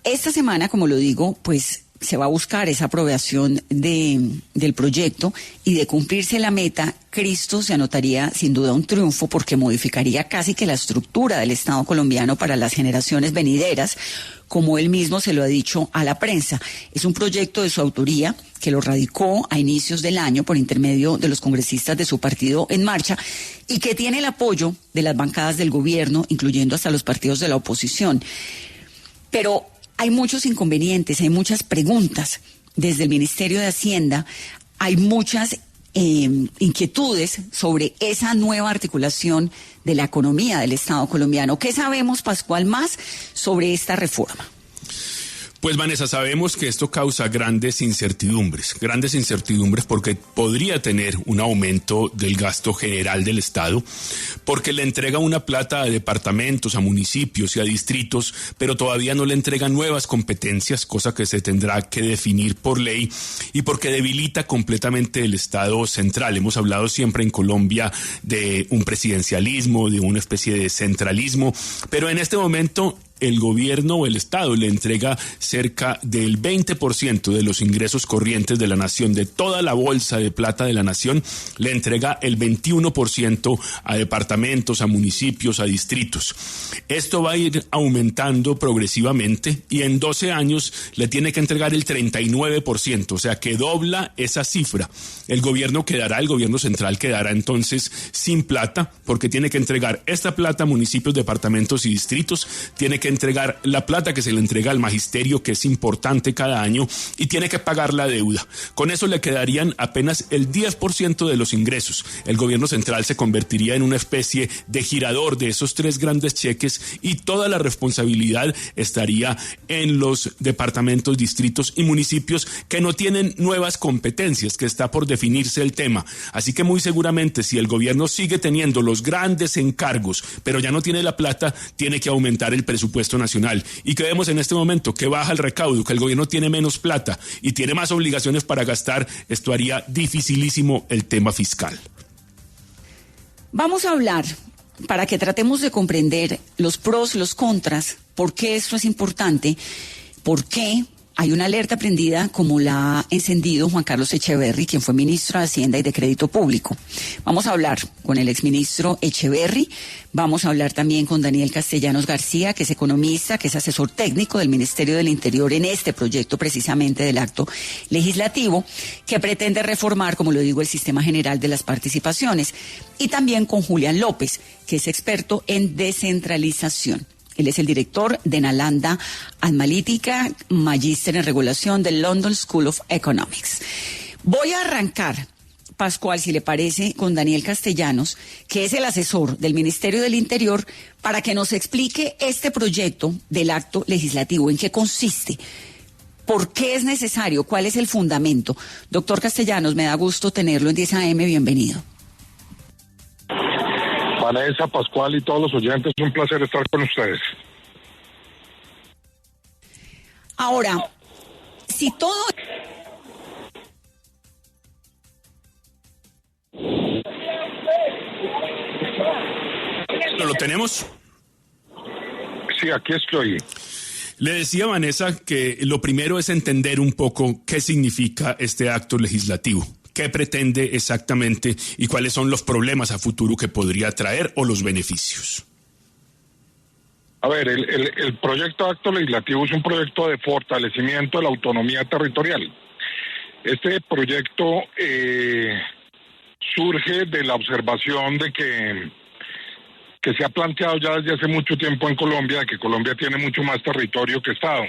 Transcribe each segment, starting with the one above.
esta semana, como lo digo, pues se va a buscar esa aprobación del proyecto, y de cumplirse la meta, Cristo se anotaría sin duda un triunfo, porque modificaría casi que la estructura del Estado colombiano para las generaciones venideras, como él mismo se lo ha dicho a la prensa. Es un proyecto de su autoría, que lo radicó a inicios del año por intermedio de los congresistas de su partido En Marcha, y que tiene el apoyo de las bancadas del gobierno, incluyendo hasta los partidos de la oposición. Pero hay muchos inconvenientes, hay muchas preguntas. Desde el Ministerio de Hacienda hay muchas inquietudes sobre esa nueva articulación de la economía del Estado colombiano. ¿Qué sabemos, Pascual, más sobre esta reforma? Pues Vanessa, sabemos que esto causa grandes incertidumbres porque podría tener un aumento del gasto general del Estado, porque le entrega una plata a departamentos, a municipios y a distritos, pero todavía no le entrega nuevas competencias, cosa que se tendrá que definir por ley, y porque debilita completamente el Estado central. Hemos hablado siempre en Colombia de un presidencialismo, de una especie de centralismo, pero en este momento el gobierno o el Estado le entrega cerca del 20% de los ingresos corrientes de la nación, de toda la bolsa de plata de la nación, le entrega el 21% a departamentos, a municipios, a distritos. Esto va a ir aumentando progresivamente y en 12 años le tiene que entregar el 39%, o sea que dobla esa cifra. El gobierno central quedará entonces sin plata, porque tiene que entregar esta plata a municipios, departamentos y distritos, tiene que entregar la plata que se le entrega al magisterio, que es importante cada año, y tiene que pagar la deuda. Con eso le quedarían apenas el 10% de los ingresos. El gobierno central se convertiría en una especie de girador de esos 3 grandes cheques, y toda la responsabilidad estaría en los departamentos, distritos y municipios que no tienen nuevas competencias, que está por definirse el tema. Así que muy seguramente, si el gobierno sigue teniendo los grandes encargos, pero ya no tiene la plata, tiene que aumentar el presupuesto nacional. Y que vemos en este momento que baja el recaudo, que el gobierno tiene menos plata y tiene más obligaciones para gastar. Esto haría dificilísimo el tema fiscal. Vamos a hablar, para que tratemos de comprender los pros, los contras, por qué esto es importante, por qué hay una alerta prendida como la ha encendido Juan Carlos Echeverry, quien fue ministro de Hacienda y de Crédito Público. Vamos a hablar con el exministro Echeverry, vamos a hablar también con Daniel Castellanos García, que es economista, que es asesor técnico del Ministerio del Interior en este proyecto precisamente del acto legislativo, que pretende reformar, como lo digo, el sistema general de las participaciones. Y también con Julián López, que es experto en descentralización. Él es el director de Nalanda Analítica, magíster en regulación del London School of Economics. Voy a arrancar, Pascual, si le parece, con Daniel Castellanos, que es el asesor del Ministerio del Interior, para que nos explique este proyecto del acto legislativo, en qué consiste, por qué es necesario, cuál es el fundamento. Doctor Castellanos, me da gusto tenerlo en 10 AM, bienvenido. Vanessa, Pascual y todos los oyentes, es un placer estar con ustedes. Ahora, si todo... ¿Lo tenemos? Sí, aquí estoy. Le decía, Vanessa, que lo primero es entender un poco qué significa este acto legislativo. ¿Qué pretende exactamente y cuáles son los problemas a futuro que podría traer o los beneficios? A ver, el proyecto de acto legislativo es un proyecto de fortalecimiento de la autonomía territorial. Este proyecto surge de la observación de que se ha planteado ya desde hace mucho tiempo en Colombia, de que Colombia tiene mucho más territorio que Estado.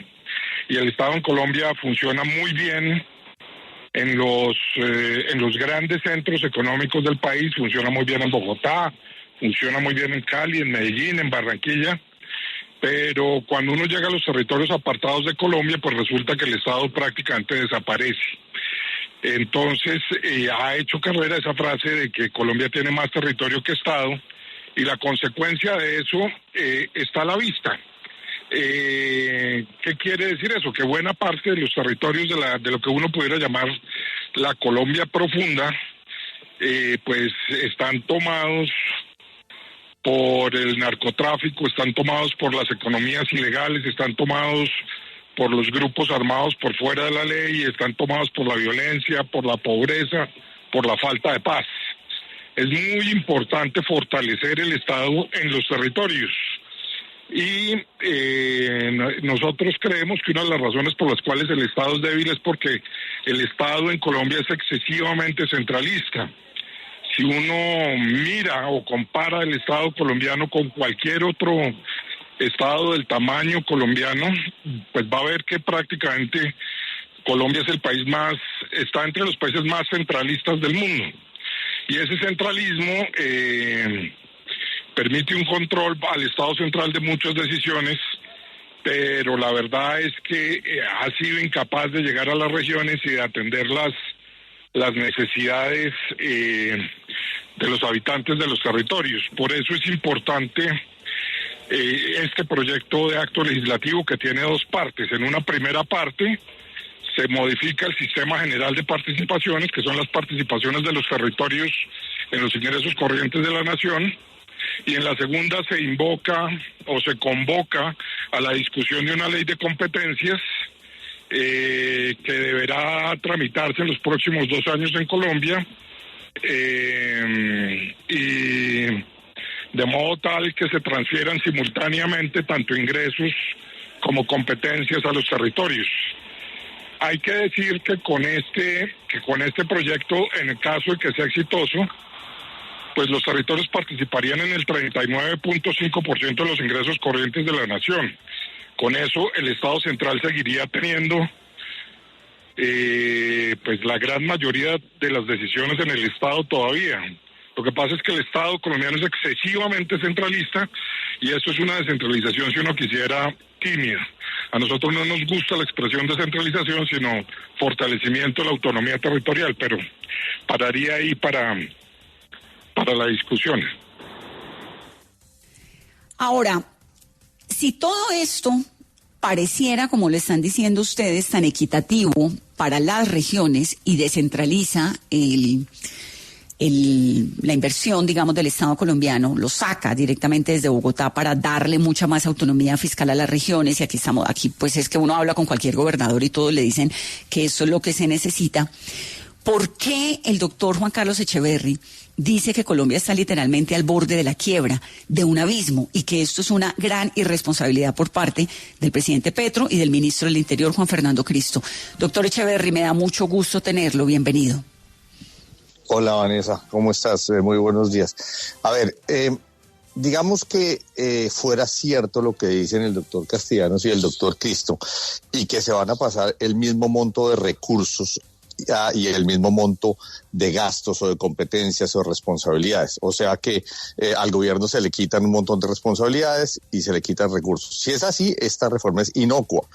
Y el Estado en Colombia funciona muy bien en los grandes centros económicos del país, funciona muy bien en Bogotá, funciona muy bien en Cali, en Medellín, en Barranquilla, pero cuando uno llega a los territorios apartados de Colombia, pues resulta que el Estado prácticamente desaparece. Entonces, ha hecho carrera esa frase de que Colombia tiene más territorio que Estado, y la consecuencia de eso está a la vista. ¿Qué quiere decir eso? Que buena parte de los territorios de lo que uno pudiera llamar la Colombia profunda, pues están tomados por el narcotráfico, están tomados por las economías ilegales, están tomados por los grupos armados por fuera de la ley, y están tomados por la violencia, por la pobreza, por la falta de paz. Es muy importante fortalecer el Estado en los territorios. Y nosotros creemos que una de las razones por las cuales el Estado es débil es porque el Estado en Colombia es excesivamente centralista. Si uno mira o compara el Estado colombiano con cualquier otro Estado del tamaño colombiano, pues va a ver que prácticamente Colombia es el país está entre los países más centralistas del mundo. Y ese centralismo permite un control al Estado central de muchas decisiones, pero la verdad es que ha sido incapaz de llegar a las regiones y de atender las necesidades de los habitantes de los territorios. Por eso es importante este proyecto de acto legislativo, que tiene dos partes. En una primera parte se modifica el sistema general de participaciones, que son las participaciones de los territorios en los ingresos corrientes de la nación, y en la segunda se invoca o se convoca a la discusión de una ley de competencias que deberá tramitarse en los próximos 2 años en Colombia, y de modo tal que se transfieran simultáneamente tanto ingresos como competencias a los territorios. Hay que decir que con este proyecto, en el caso de que sea exitoso, pues los territorios participarían en el 39.5% de los ingresos corrientes de la nación. Con eso el Estado central seguiría teniendo pues la gran mayoría de las decisiones en el Estado todavía. Lo que pasa es que el Estado colombiano es excesivamente centralista, y eso es una descentralización, si uno quisiera, tímida. A nosotros no nos gusta la expresión descentralización, sino fortalecimiento de la autonomía territorial, pero pararía ahí para la discusión. Ahora, si todo esto pareciera, como le están diciendo ustedes, tan equitativo para las regiones y descentraliza la inversión, digamos, del Estado colombiano, lo saca directamente desde Bogotá para darle mucha más autonomía fiscal a las regiones, y aquí pues es que uno habla con cualquier gobernador y todos le dicen que eso es lo que se necesita. ¿Por qué el doctor Juan Carlos Echeverry dice que Colombia está literalmente al borde de la quiebra, de un abismo, y que esto es una gran irresponsabilidad por parte del presidente Petro y del ministro del Interior, Juan Fernando Cristo? Doctor Echeverry, me da mucho gusto tenerlo. Bienvenido. Hola, Vanessa, ¿cómo estás? Muy buenos días. A ver, digamos que fuera cierto lo que dicen el doctor Castellanos y el doctor Cristo, y que se van a pasar el mismo monto de recursos y el mismo monto de gastos o de competencias o responsabilidades. O sea que al gobierno se le quitan un montón de responsabilidades y se le quitan recursos. Si es así, esta reforma es inocua,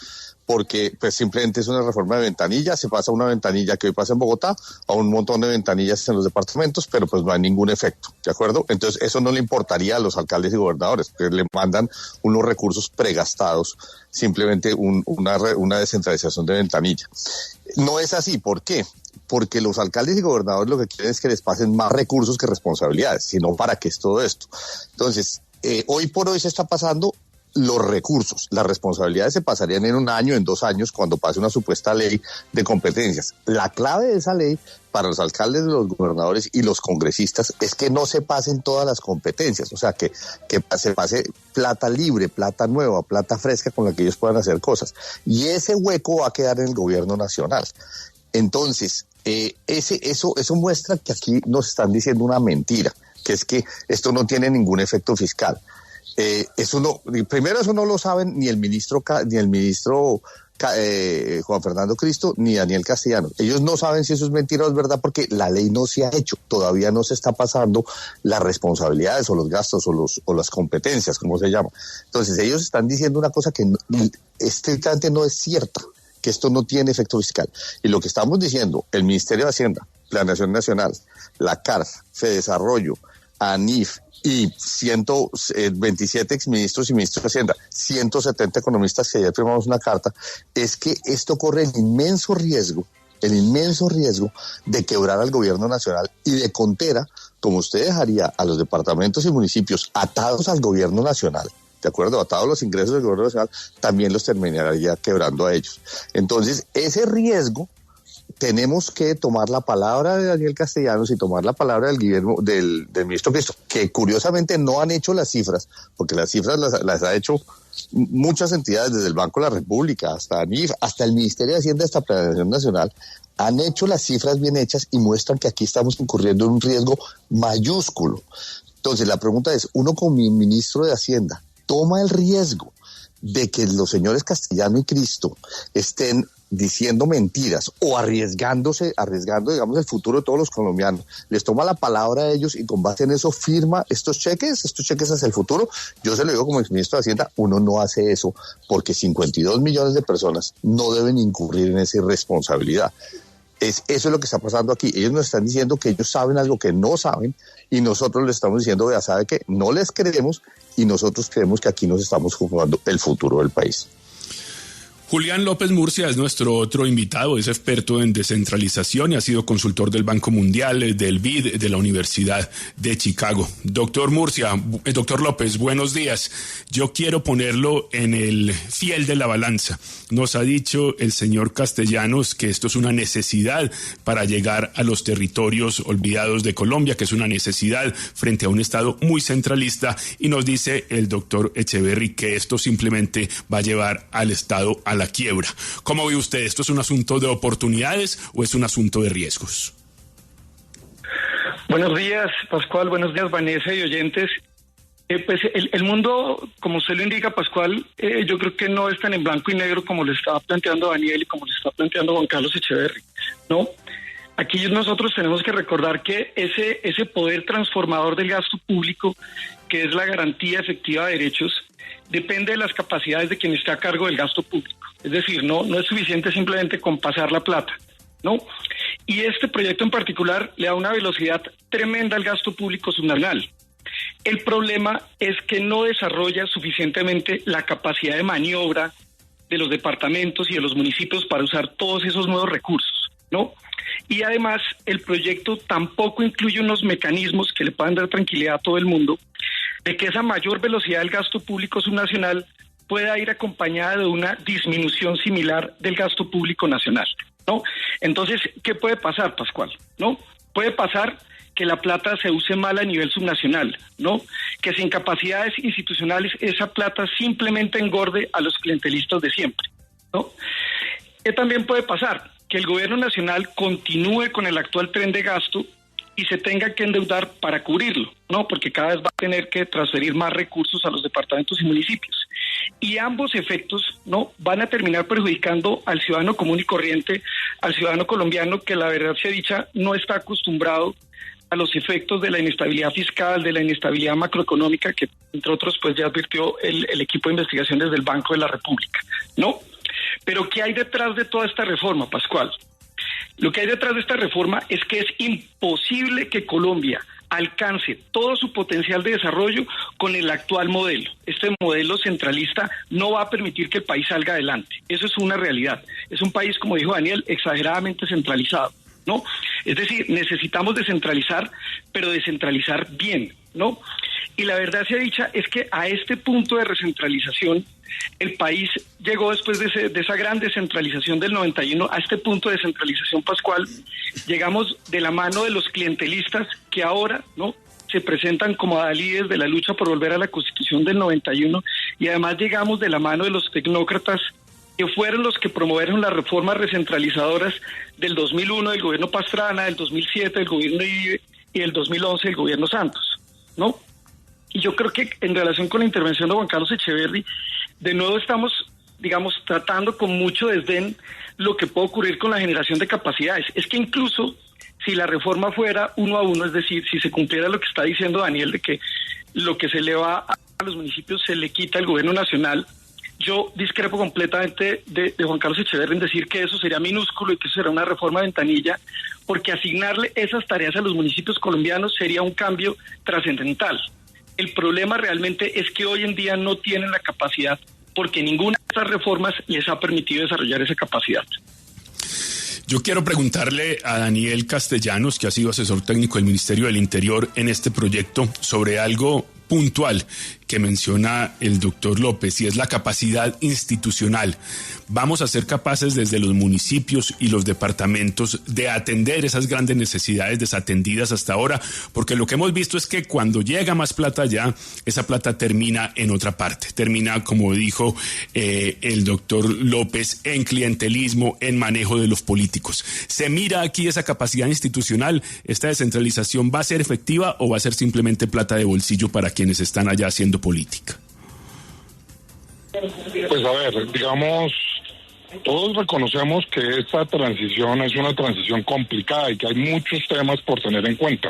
porque pues simplemente es una reforma de ventanilla. Se pasa una ventanilla que hoy pasa en Bogotá a un montón de ventanillas en los departamentos, pero pues no hay ningún efecto, ¿de acuerdo? Entonces eso no le importaría a los alcaldes y gobernadores, que le mandan unos recursos pregastados, simplemente una descentralización de ventanilla. No es así, ¿por qué? Porque los alcaldes y gobernadores lo que quieren es que les pasen más recursos que responsabilidades, sino para qué es todo esto. Entonces, hoy por hoy se está pasando los recursos. Las responsabilidades se pasarían en 1 año, en 2 años, cuando pase una supuesta ley de competencias. La clave de esa ley para los alcaldes, los gobernadores y los congresistas es que no se pasen todas las competencias, o sea, que se pase plata libre, plata nueva, plata fresca con la que ellos puedan hacer cosas. Y ese hueco va a quedar en el gobierno nacional. Entonces, eso muestra que aquí nos están diciendo una mentira, que es que esto no tiene ningún efecto fiscal. Primero eso no lo saben ni el ministro Juan Fernando Cristo ni Daniel Castellanos. Ellos no saben si eso es mentira o es verdad, porque la ley no se ha hecho, todavía no se está pasando las responsabilidades o los gastos o las competencias, como se llama. Entonces ellos están diciendo una cosa que estrictamente no es cierta, que esto no tiene efecto fiscal. Y lo que estamos diciendo, el Ministerio de Hacienda, Planeación Nacional, la CARF, Fedesarrollo, ANIF y 127 exministros y ministros de Hacienda, 170 economistas que ayer firmamos una carta, es que esto corre el inmenso riesgo de quebrar al gobierno nacional, y de contera, como usted dejaría a los departamentos y municipios atados al gobierno nacional, de acuerdo, atados los ingresos del gobierno nacional, también los terminaría quebrando a ellos. Entonces, ese riesgo tenemos que tomar la palabra de Daniel Castellanos y tomar la palabra del ministro Cristo, que curiosamente no han hecho las cifras, porque las cifras las ha hecho muchas entidades, desde el Banco de la República hasta ANIF, hasta el Ministerio de Hacienda, hasta Planeación Nacional, han hecho las cifras bien hechas y muestran que aquí estamos incurriendo en un riesgo mayúsculo. Entonces la pregunta es, uno como ministro de Hacienda, ¿toma el riesgo de que los señores Castellano y Cristo estén diciendo mentiras o arriesgando, digamos, el futuro de todos los colombianos? ¿Les toma la palabra a ellos y con base en eso firma estos cheques hacia el futuro? Yo se lo digo como exministro de Hacienda, uno no hace eso porque 52 millones de personas no deben incurrir en esa irresponsabilidad. Eso es lo que está pasando aquí. Ellos nos están diciendo que ellos saben algo que no saben y nosotros les estamos diciendo, vea, sabe que no les creemos y nosotros creemos que aquí nos estamos jugando el futuro del país. Julián López Murcia es nuestro otro invitado, es experto en descentralización y ha sido consultor del Banco Mundial, del BID, de la Universidad de Chicago. Doctor López, buenos días. Yo quiero ponerlo en el fiel de la balanza. Nos ha dicho el señor Castellanos que esto es una necesidad para llegar a los territorios olvidados de Colombia, que es una necesidad frente a un Estado muy centralista, y nos dice el doctor Echeverry que esto simplemente va a llevar al Estado a la quiebra. ¿Cómo ve usted? ¿Esto es un asunto de oportunidades o es un asunto de riesgos? Buenos días, Pascual. Buenos días, Vanessa y oyentes. Pues el mundo, como usted lo indica, Pascual, yo creo que no es tan en blanco y negro como le estaba planteando Daniel y como le está planteando Juan Carlos Echeverry, ¿no? Aquí nosotros tenemos que recordar que ese poder transformador del gasto público, que es la garantía efectiva de derechos, depende de las capacidades de quien esté a cargo del gasto público. Es decir, no es suficiente simplemente con pasar la plata, ¿no? Y este proyecto en particular le da una velocidad tremenda al gasto público subnacional. El problema es que no desarrolla suficientemente la capacidad de maniobra de los departamentos y de los municipios para usar todos esos nuevos recursos, ¿no? Y además el proyecto tampoco incluye unos mecanismos que le puedan dar tranquilidad a todo el mundo de que esa mayor velocidad del gasto público subnacional pueda ir acompañada de una disminución similar del gasto público nacional, ¿no? Entonces, ¿qué puede pasar, Pascual? ¿No? Puede pasar que la plata se use mal a nivel subnacional, ¿no? Que sin capacidades institucionales esa plata simplemente engorde a los clientelistas de siempre, ¿no? ¿Qué también puede pasar? Que el gobierno nacional continúe con el actual tren de gasto y se tenga que endeudar para cubrirlo, ¿no? Porque cada vez va a tener que transferir más recursos a los departamentos y municipios. Y ambos efectos, ¿no?, van a terminar perjudicando al ciudadano común y corriente, al ciudadano colombiano que, la verdad sea dicha, no está acostumbrado a los efectos de la inestabilidad fiscal, de la inestabilidad macroeconómica, que entre otros pues ya advirtió el equipo de investigación desde el Banco de la República, ¿no? Pero ¿qué hay detrás de toda esta reforma, Pascual? Lo que hay detrás de esta reforma es que es imposible que Colombia alcance todo su potencial de desarrollo con el actual modelo. Este modelo centralista no va a permitir que el país salga adelante. Eso es una realidad. Es un país, como dijo Daniel, exageradamente centralizado, ¿no? Es decir, necesitamos descentralizar, pero descentralizar bien, ¿no? Y la verdad sea dicha es que a este punto de recentralización, el país llegó después de esa gran descentralización del 91, a este punto de descentralización, Pascual, llegamos de la mano de los clientelistas que ahora, ¿no?, se presentan como adalides de la lucha por volver a la Constitución del 91, y además llegamos de la mano de los tecnócratas que fueron los que promovieron las reformas recentralizadoras del 2001 del gobierno Pastrana, del 2007 del gobierno Uribe y del 2011 del gobierno Santos, ¿no? Y yo creo que en relación con la intervención de Juan Carlos Echeverry, de nuevo estamos, digamos, tratando con mucho desdén lo que puede ocurrir con la generación de capacidades. Es que incluso si la reforma fuera 1 a 1, es decir, si se cumpliera lo que está diciendo Daniel, de que lo que se le va a los municipios se le quita al gobierno nacional, yo discrepo completamente de Juan Carlos Echeverry en decir que eso sería minúsculo y que eso será una reforma ventanilla, porque asignarle esas tareas a los municipios colombianos sería un cambio trascendental. El problema realmente es que hoy en día no tienen la capacidad, porque ninguna de estas reformas les ha permitido desarrollar esa capacidad. Yo quiero preguntarle a Daniel Castellanos, que ha sido asesor técnico del Ministerio del Interior en este proyecto, sobre algo puntual, que menciona el doctor López, y es la capacidad institucional. Vamos a ser capaces desde los municipios y los departamentos de atender esas grandes necesidades desatendidas hasta ahora, porque lo que hemos visto es que cuando llega más plata allá, esa plata termina en otra parte, termina, como dijo el doctor López, en clientelismo, en manejo de los políticos. ¿Se mira aquí esa capacidad institucional? ¿Esta descentralización va a ser efectiva o va a ser simplemente plata de bolsillo para quienes están allá haciendo política? Pues a ver, digamos, todos reconocemos que esta transición es una transición complicada y que hay muchos temas por tener en cuenta.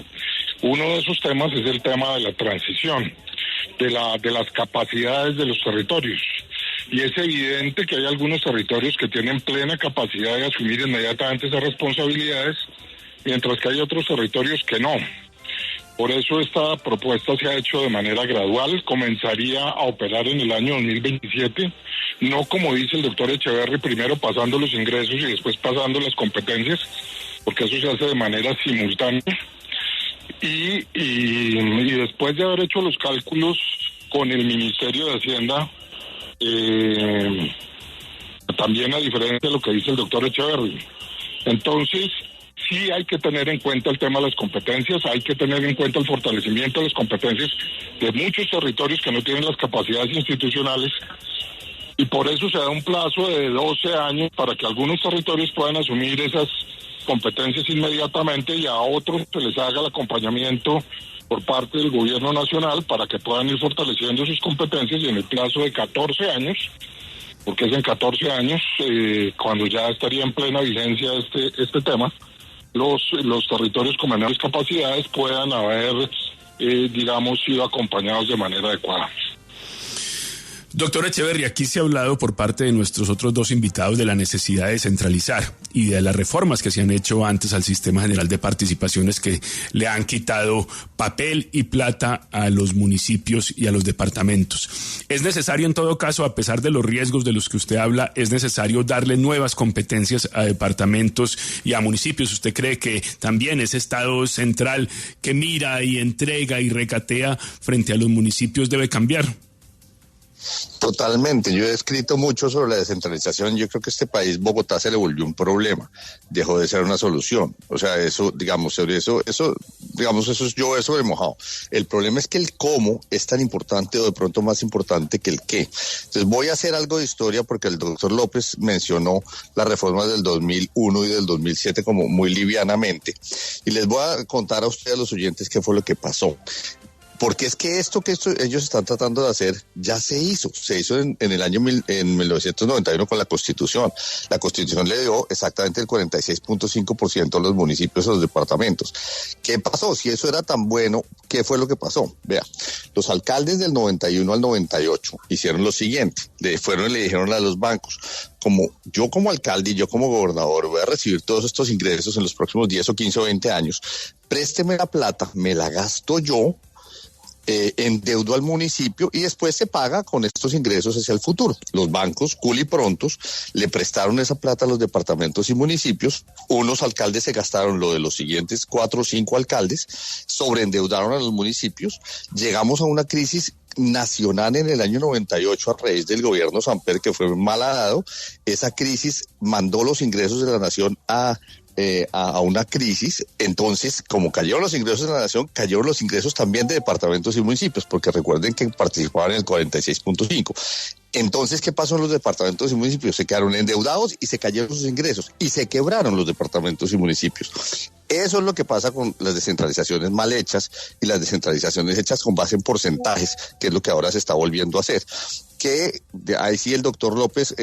Uno de esos temas es el tema de la transición, de las capacidades de los territorios. Y es evidente que hay algunos territorios que tienen plena capacidad de asumir inmediatamente esas responsabilidades, mientras que hay otros territorios que no. Por eso esta propuesta se ha hecho de manera gradual, comenzaría a operar en el año 2027, no como dice el doctor Echeverry, primero pasando los ingresos y después pasando las competencias, porque eso se hace de manera simultánea. Y después de haber hecho los cálculos con el Ministerio de Hacienda, también a diferencia de lo que dice el doctor Echeverry. Entonces, sí hay que tener en cuenta el tema de las competencias, hay que tener en cuenta el fortalecimiento de las competencias de muchos territorios que no tienen las capacidades institucionales, y por eso se da un plazo de 12 años para que algunos territorios puedan asumir esas competencias inmediatamente y a otros se les haga el acompañamiento por parte del gobierno nacional para que puedan ir fortaleciendo sus competencias, y en el plazo de 14 años, porque es en 14 años, cuando ya estaría en plena vigencia este tema, los territorios con menores capacidades puedan haber, digamos, sido acompañados de manera adecuada. Doctor Echeverry, aquí se ha hablado por parte de nuestros otros dos invitados de la necesidad de descentralizar y de las reformas que se han hecho antes al Sistema General de Participaciones, que le han quitado papel y plata a los municipios y a los departamentos. Es necesario, en todo caso, a pesar de los riesgos de los que usted habla, es necesario darle nuevas competencias a departamentos y a municipios. ¿Usted cree que también ese Estado central que mira y entrega y recatea frente a los municipios debe cambiar? Totalmente, yo he escrito mucho sobre la descentralización. Yo creo que este país, Bogotá, se le volvió un problema, dejó de ser una solución. O sea, eso, digamos, sobre eso es yo sobre mojado. El problema es que el cómo es tan importante, o de pronto más importante que el qué. Entonces voy a hacer algo de historia, porque el doctor López mencionó las reformas del 2001 y del 2007 como muy livianamente, y les voy a contar a ustedes, a los oyentes, qué fue lo que pasó. Porque es que esto ellos están tratando de hacer ya se hizo en el año en 1991 con la Constitución. La Constitución le dio exactamente el 46.5% a los municipios y a los departamentos. ¿Qué pasó? Si eso era tan bueno, ¿qué fue lo que pasó? Vea, los alcaldes del 91 al 98 hicieron lo siguiente, fueron y le dijeron a los bancos: como yo como alcalde y yo como gobernador voy a recibir todos estos ingresos en los próximos 10 o 15 o 20 años, présteme la plata, me la gasto yo, endeudo al municipio y después se paga con estos ingresos hacia el futuro. Los bancos, culiprontos, le prestaron esa plata a los departamentos y municipios. Unos alcaldes se gastaron lo de los siguientes 4 o 5 alcaldes, sobreendeudaron a los municipios. Llegamos a una crisis nacional en el año 98 a raíz del gobierno Samper, que fue mal dado. Esa crisis mandó los ingresos de la nación a una crisis. Entonces, como cayeron los ingresos de la nación, cayeron los ingresos también de departamentos y municipios, porque recuerden que participaban en el 46.5. Entonces, ¿qué pasó en los departamentos y municipios? Se quedaron endeudados y se cayeron sus ingresos y se quebraron los departamentos y municipios. Eso es lo que pasa con las descentralizaciones mal hechas y las descentralizaciones hechas con base en porcentajes, que es lo que ahora se está volviendo a hacer. Que ahí sí el doctor López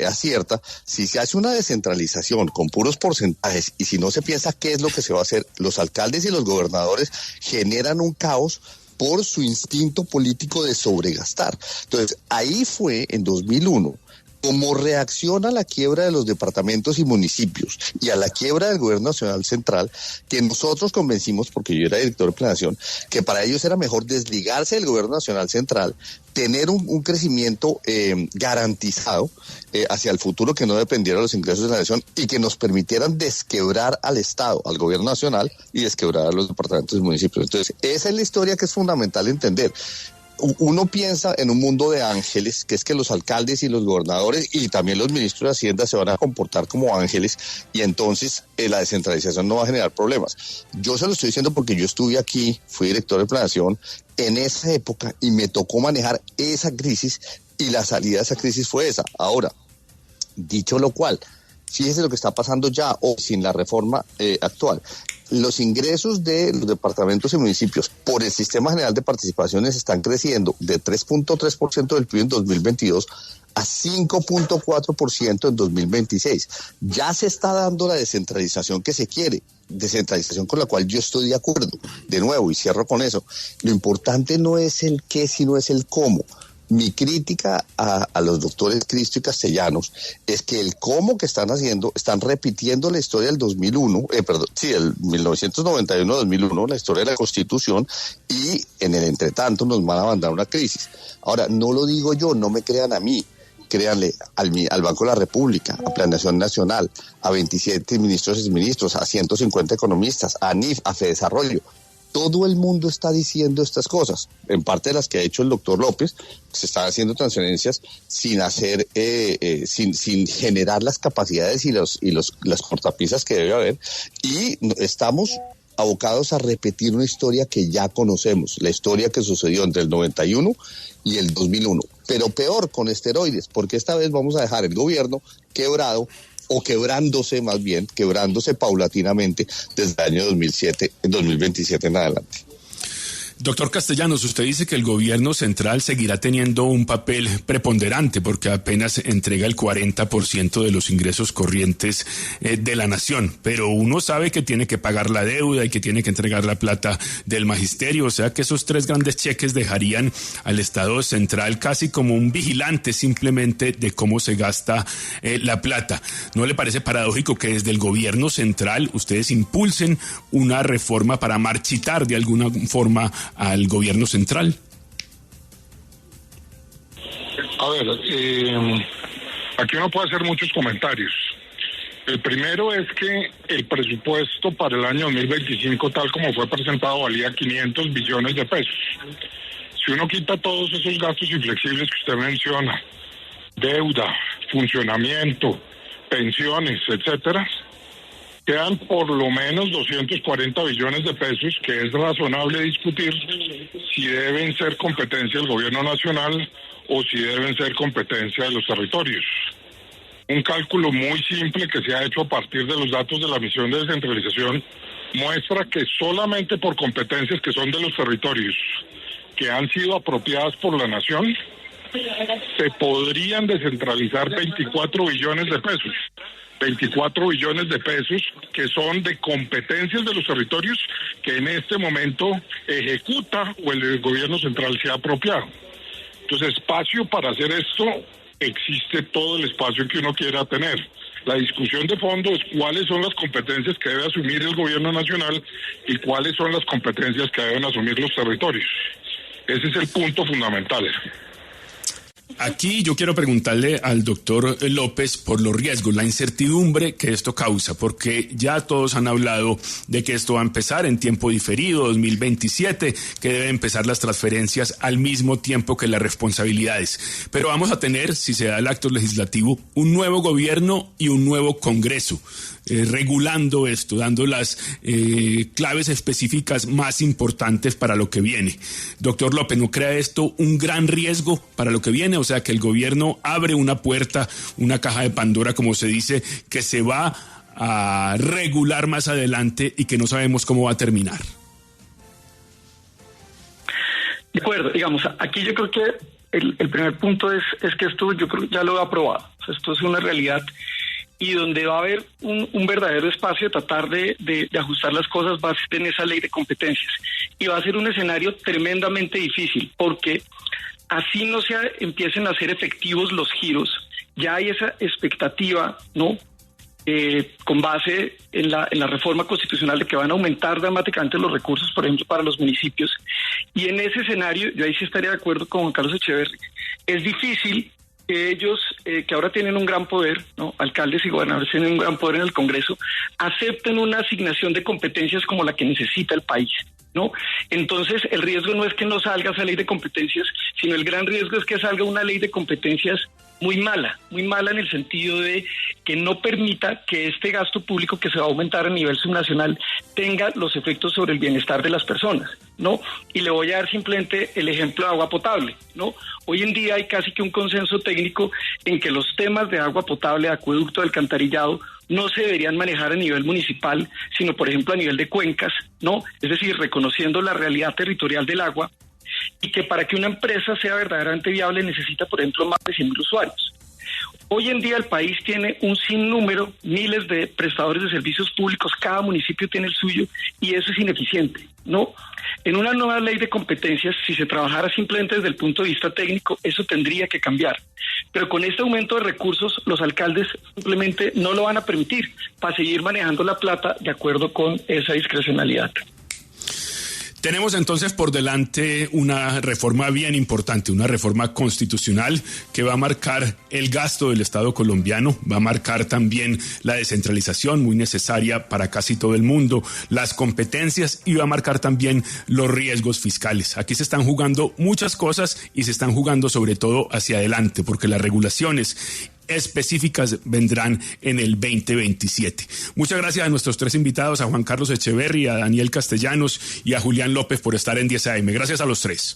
acierta: si se hace una descentralización con puros porcentajes y si no se piensa qué es lo que se va a hacer, los alcaldes y los gobernadores generan un caos por su instinto político de sobregastar. Entonces, ahí fue en 2001, como reacción a la quiebra de los departamentos y municipios y a la quiebra del gobierno nacional central, que nosotros convencimos, porque yo era director de planeación, que para ellos era mejor desligarse del gobierno nacional central, tener un crecimiento garantizado hacia el futuro, que no dependiera de los ingresos de la nación y que nos permitieran desquebrar al Estado, al gobierno nacional, y desquebrar a los departamentos y municipios. Entonces, esa es la historia que es fundamental entender. uno piensa en un mundo de ángeles, que es que los alcaldes y los gobernadores y también los ministros de Hacienda se van a comportar como ángeles y entonces la descentralización no va a generar problemas. Yo se lo estoy diciendo porque yo estuve aquí, fui director de planeación en esa época y me tocó manejar esa crisis y la salida de esa crisis fue esa. Ahora, dicho lo cual, fíjese lo que está pasando ya hoy sin la reforma actual. Los ingresos de los departamentos y municipios por el Sistema General de Participaciones están creciendo de 3.3% del PIB en 2022 a 5.4% en 2026. Ya se está dando la descentralización que se quiere, descentralización con la cual yo estoy de acuerdo. De nuevo, y cierro con eso, lo importante no es el qué, sino es el cómo. Mi crítica a los doctores Cristo y Castellanos es que el cómo que están haciendo, están repitiendo la historia del 2001, el 1991-2001, la historia de la Constitución, y en el entretanto nos van a mandar una crisis. Ahora, no lo digo yo, no me crean a mí, créanle al Banco de la República, a Planeación Nacional, a 27 ministros y ministros, a 150 economistas, a ANIF, a Fedesarrollo. Todo el mundo está diciendo estas cosas, en parte de las que ha hecho el doctor López. Se están haciendo transferencias sin hacer, sin generar las capacidades y las cortapisas que debe haber, y estamos abocados a repetir una historia que ya conocemos, la historia que sucedió entre el 91 y el 2001, pero peor con esteroides, porque esta vez vamos a dejar el gobierno quebrado, o quebrándose paulatinamente desde el año 2027 en adelante. Doctor Castellanos, usted dice que el gobierno central seguirá teniendo un papel preponderante porque apenas entrega el 40% de los ingresos corrientes de la nación, pero uno sabe que tiene que pagar la deuda y que tiene que entregar la plata del magisterio, o sea que esos tres grandes cheques dejarían al Estado central casi como un vigilante simplemente de cómo se gasta la plata. ¿No le parece paradójico que desde el gobierno central ustedes impulsen una reforma para marchitar de alguna forma al gobierno central? A ver, aquí uno puede hacer muchos comentarios. El primero es que el presupuesto para el año 2025, tal como fue presentado, valía 500 billones de pesos. Si uno quita todos esos gastos inflexibles que usted menciona, deuda, funcionamiento, pensiones, etcétera, quedan por lo menos 240 billones de pesos, que es razonable discutir si deben ser competencia del gobierno nacional o si deben ser competencia de los territorios. Un cálculo muy simple que se ha hecho a partir de los datos de la misión de descentralización muestra que solamente por competencias que son de los territorios, que han sido apropiadas por la nación, se podrían descentralizar 24 billones de pesos. 24 billones de pesos que son de competencias de los territorios que en este momento ejecuta o el gobierno central se ha apropiado. Entonces, espacio para hacer esto, existe todo el espacio que uno quiera tener. La discusión de fondo es cuáles son las competencias que debe asumir el gobierno nacional y cuáles son las competencias que deben asumir los territorios. Ese es el punto fundamental. Aquí yo quiero preguntarle al doctor López por los riesgos, la incertidumbre que esto causa, porque ya todos han hablado de que esto va a empezar en tiempo diferido, 2027, que deben empezar las transferencias al mismo tiempo que las responsabilidades. Pero vamos a tener, si se da el acto legislativo, un nuevo gobierno y un nuevo Congreso, regulando esto, dando las claves específicas más importantes para lo que viene. Doctor López, ¿no crea esto un gran riesgo para lo que viene? O sea, que el gobierno abre una puerta, una caja de Pandora, como se dice, que se va a regular más adelante y que no sabemos cómo va a terminar. De acuerdo, digamos, aquí yo creo que el primer punto es que esto yo creo que ya lo he aprobado. O sea, esto es una realidad y donde va a haber un verdadero espacio de tratar de ajustar las cosas va a ser en esa ley de competencias. Y va a ser un escenario tremendamente difícil, porque así no se empiecen a hacer efectivos los giros, ya hay esa expectativa, ¿no? Con base en la reforma constitucional de que van a aumentar dramáticamente los recursos, por ejemplo, para los municipios. Y en ese escenario, yo ahí sí estaría de acuerdo con Juan Carlos Echeverri, es difícil que ellos, que ahora tienen un gran poder, ¿no? Alcaldes y gobernadores tienen un gran poder en el Congreso, acepten una asignación de competencias como la que necesita el país, ¿no? Entonces, el riesgo no es que no salga esa ley de competencias, sino el gran riesgo es que salga una ley de competencias muy mala en el sentido de que no permita que este gasto público que se va a aumentar a nivel subnacional tenga los efectos sobre el bienestar de las personas, ¿no? Y le voy a dar simplemente el ejemplo de agua potable, ¿no? Hoy en día hay casi que un consenso técnico en que los temas de agua potable, de acueducto, de alcantarillado, no se deberían manejar a nivel municipal, sino por ejemplo a nivel de cuencas, ¿no? Es decir, reconociendo la realidad territorial del agua, y que para que una empresa sea verdaderamente viable necesita, por ejemplo, más de 100.000 usuarios. Hoy en día el país tiene un sinnúmero, miles de prestadores de servicios públicos, cada municipio tiene el suyo y eso es ineficiente, ¿no? En una nueva ley de competencias, si se trabajara simplemente desde el punto de vista técnico, eso tendría que cambiar. Pero con este aumento de recursos, los alcaldes simplemente no lo van a permitir para seguir manejando la plata de acuerdo con esa discrecionalidad. Tenemos entonces por delante una reforma bien importante, una reforma constitucional que va a marcar el gasto del Estado colombiano, va a marcar también la descentralización muy necesaria para casi todo el mundo, las competencias y va a marcar también los riesgos fiscales. Aquí se están jugando muchas cosas y se están jugando sobre todo hacia adelante porque las regulaciones específicas vendrán en el 2027. Muchas gracias a nuestros tres invitados, a Juan Carlos Echeverry, a Daniel Castellanos y a Julián López por estar en 10 AM. Gracias a los tres.